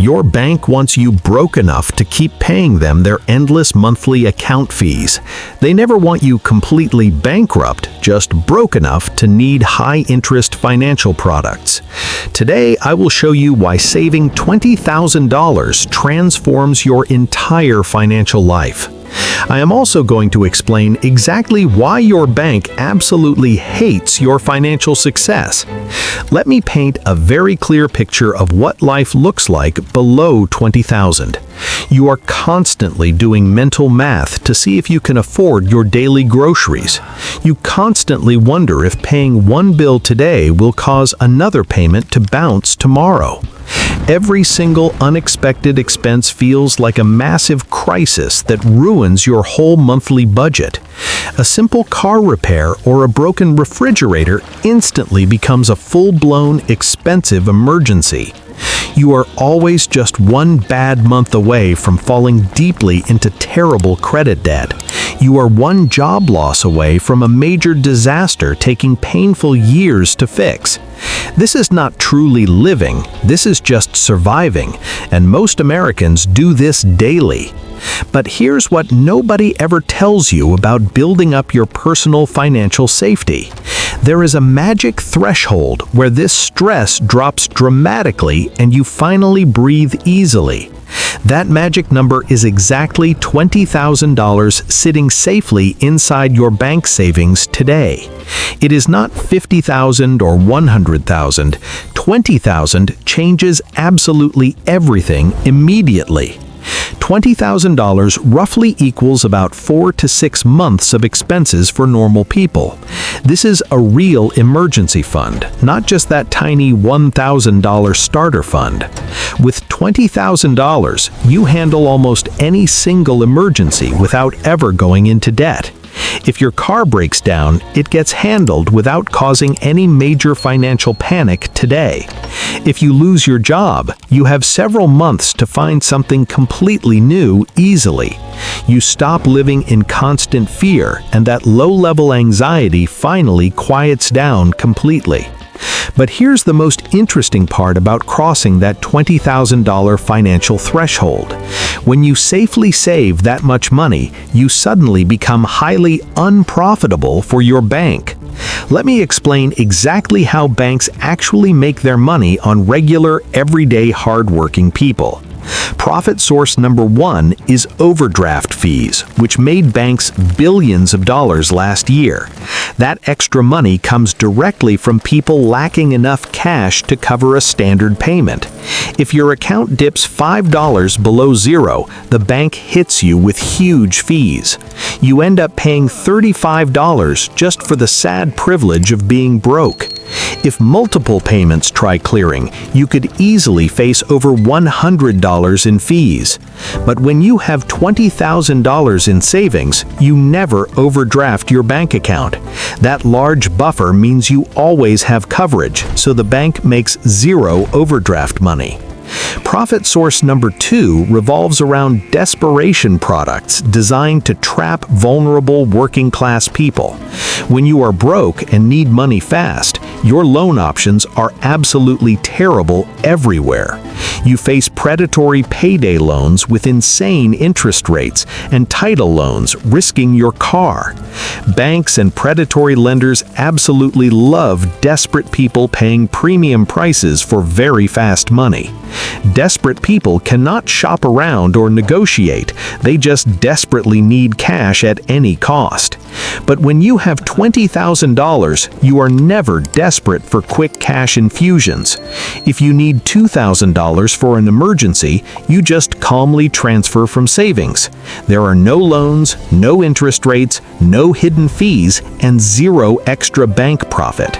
Your bank wants you broke enough to keep paying them their endless monthly account fees. They never want you completely bankrupt, just broke enough to need high-interest financial products. Today, I will show you why saving $20,000 transforms your entire financial life. I am also going to explain exactly why your bank absolutely hates your financial success. Let me paint a very clear picture of what life looks like below $20,000. You are constantly doing mental math to see if you can afford your daily groceries. You constantly wonder if paying one bill today will cause another payment to bounce tomorrow. Every single unexpected expense feels like a massive crisis that ruins your whole monthly budget. A simple car repair or a broken refrigerator instantly becomes a full-blown, expensive emergency. You are always just one bad month away from falling deeply into terrible credit debt. You are one job loss away from a major disaster taking painful years to fix. This is not truly living, this is just surviving, and most Americans do this daily. But here's what nobody ever tells you about building up your personal financial safety. There is a magic threshold where this stress drops dramatically and you finally breathe easily. That magic number is exactly $20,000 sitting safely inside your bank savings today. It is not $50,000 or $100,000. $20,000 changes absolutely everything immediately. $20,000 roughly equals about 4 to 6 months of expenses for normal people. This is a real emergency fund, not just that tiny $1,000 starter fund. With $20,000, you handle almost any single emergency without ever going into debt. If your car breaks down, it gets handled without causing any major financial panic today. If you lose your job, you have several months to find something completely new easily. You stop living in constant fear, and that low-level anxiety finally quiets down completely. But here's the most interesting part about crossing that $20,000 financial threshold. When you safely save that much money, you suddenly become highly unprofitable for your bank. Let me explain exactly how banks actually make their money on regular, everyday, hardworking people. Profit source number one is overdraft fees, which made banks billions of dollars last year. That extra money comes directly from people lacking enough cash to cover a standard payment. If your account dips $5 below zero, the bank hits you with huge fees. You end up paying $35 just for the sad privilege of being broke. If multiple payments try clearing, you could easily face over $100 in fees. But when you have $20,000 in savings, you never overdraft your bank account. That large buffer means you always have coverage, so the bank makes zero overdraft money. Profit source number two revolves around desperation products designed to trap vulnerable working-class people. When you are broke and need money fast, your loan options are absolutely terrible everywhere. You face predatory payday loans with insane interest rates and title loans risking your car. Banks and predatory lenders absolutely love desperate people paying premium prices for very fast money. Desperate people cannot shop around or negotiate, they just desperately need cash at any cost. But when you have $20,000, you are never desperate for quick cash infusions. If you need $2,000 for an emergency, you just calmly transfer from savings. There are no loans, no interest rates, no hidden fees, and zero extra bank profit.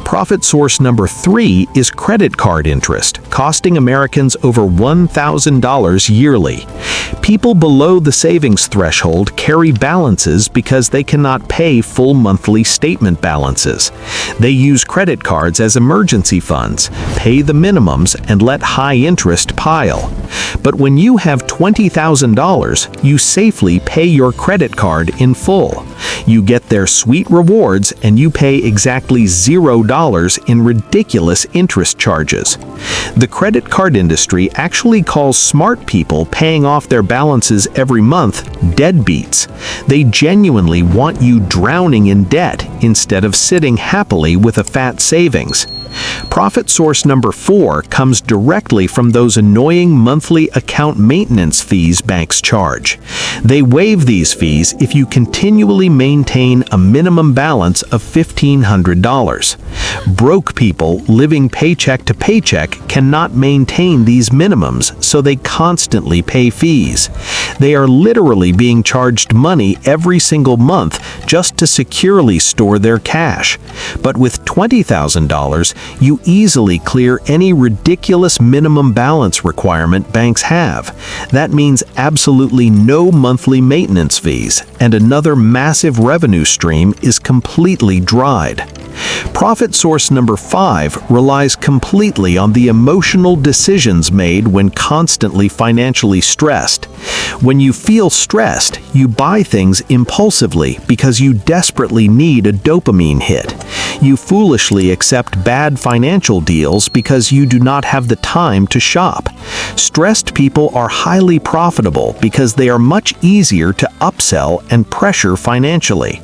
Profit source number three is credit card interest, costing Americans over $1,000 yearly. People below the savings threshold carry balances because they cannot pay full monthly statement balances. They use credit cards as emergency funds, pay the minimums, and let high interest pile. But when you have $20,000, you safely pay your credit card in full. You get their sweet rewards and you pay exactly $0 in ridiculous interest charges. The credit card industry actually calls smart people paying off their balances every month deadbeats. They genuinely want you drowning in debt instead of sitting happily with a fat savings. Profit source number 4 comes directly from those annoying monthly account maintenance fees banks charge. They waive these fees if you continually maintain a minimum balance of $1,500. Broke people living paycheck to paycheck cannot maintain these minimums, so they constantly pay fees. They are literally being charged money every single month just to securely store their cash. But with $20,000, you easily clear any ridiculous minimum balance requirement banks have. That means absolutely no monthly maintenance fees, and another massive revenue stream is completely dried. Profit source number 5 relies completely on the emotional decisions made when constantly financially stressed. When you feel stressed, you buy things impulsively because you desperately need a dopamine hit. You foolishly accept bad financial deals because you do not have the time to shop. Stressed people are highly profitable because they are much easier to upsell and pressure financially.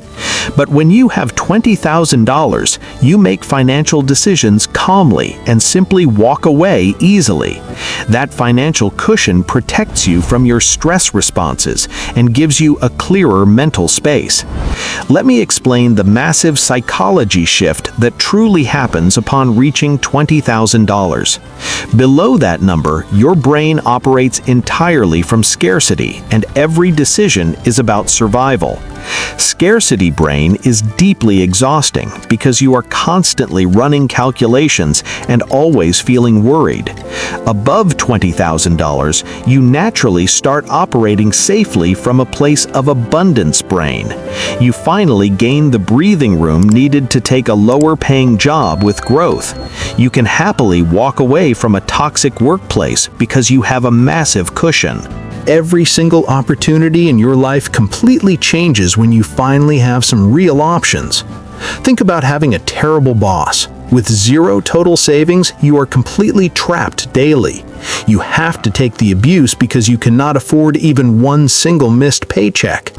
But when you have $20,000, you make financial decisions calmly and simply walk away easily. That financial cushion protects you from your stress responses and gives you a clearer mental space. Let me explain the massive psychology shift that truly happens upon reaching $20,000. Below that number, your brain operates entirely from scarcity, and every decision is about survival. Scarcity brain is deeply exhausting because you are constantly running calculations and always feeling worried. Above $20,000, you naturally start operating safely from a place of abundance brain. You finally gain the breathing room needed to take a lower-paying job with growth. You can happily walk away from a toxic workplace because you have a massive cushion. Every single opportunity in your life completely changes when you finally have some real options. Think about having a terrible boss. With zero total savings, you are completely trapped daily. You have to take the abuse because you cannot afford even one single missed paycheck.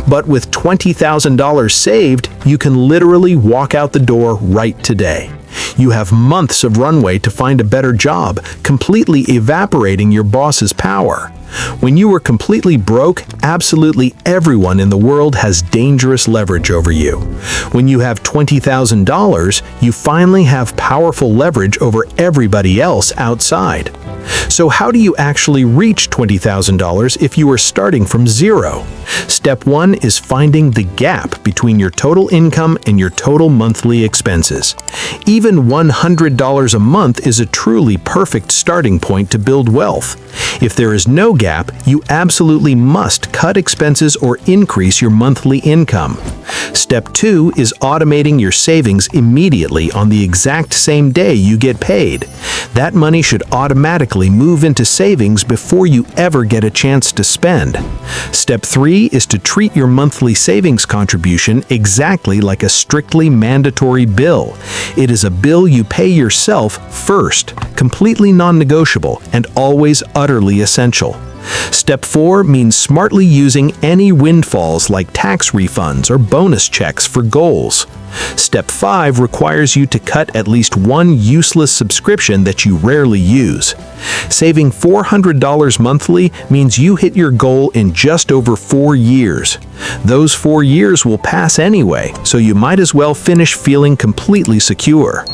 But with $20,000 saved, you can literally walk out the door right today. You have months of runway to find a better job, completely evaporating your boss's power. When you are completely broke, absolutely everyone in the world has dangerous leverage over you. When you have $20,000, you finally have powerful leverage over everybody else outside. So how do you actually reach $20,000 if you are starting from zero? Step 1 is finding the gap between your total income and your total monthly expenses. Even $100 a month is a truly perfect starting point to build wealth. If there is no gap, you absolutely must cut expenses or increase your monthly income. Step 2 is automating your savings immediately on the exact same day you get paid. That money should automatically move into savings before you ever get a chance to spend. Step 3 is to treat your monthly savings contribution exactly like a strictly mandatory bill. It is a bill you pay yourself first, completely non-negotiable, and always utterly essential. Step 4 means smartly using any windfalls like tax refunds or bonus checks for goals. Step 5 requires you to cut at least one useless subscription that you rarely use. Saving $400 monthly means you hit your goal in just over 4 years. Those 4 years will pass anyway, so you might as well finish feeling completely secure.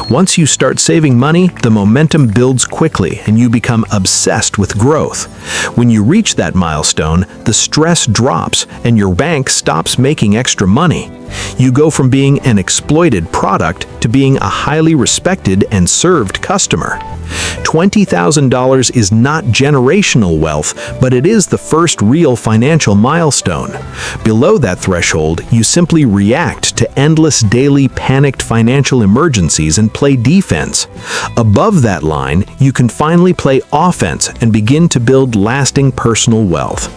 Once you start saving money, the momentum builds quickly and you become obsessed with growth. When you reach that milestone, the stress drops and your bank stops making extra money. You go from being an exploited product to being a highly respected and served customer. $20,000 is not generational wealth, but it is the first real financial milestone. Below that threshold, you simply react to endless daily panicked financial emergencies and play defense. Above that line, you can finally play offense and begin to build lasting personal wealth.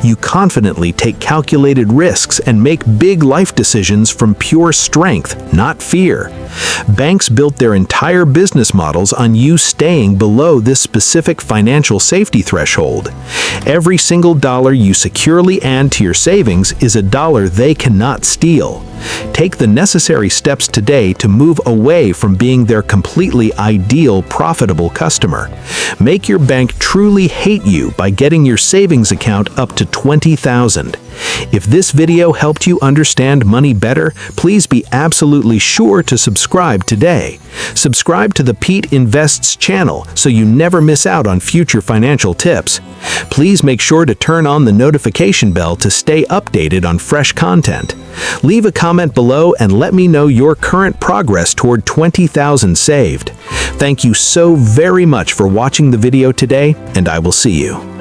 You confidently take calculated risks and make big life decisions from pure strength, not fear. Banks built their entire business models on you staying below this specific financial safety threshold. Every single dollar you securely add to your savings is a dollar they cannot steal. Take the necessary steps today to move away from being their completely ideal, profitable customer. Make your bank truly hate you by getting your savings account up to $20,000. If this video helped you understand money better, please be absolutely sure to subscribe today. Subscribe to the Pete Invests channel so you never miss out on future financial tips. Please make sure to turn on the notification bell to stay updated on fresh content. Leave a comment below and let me know your current progress toward $20,000 saved. Thank you so very much for watching the video today, and I will see you.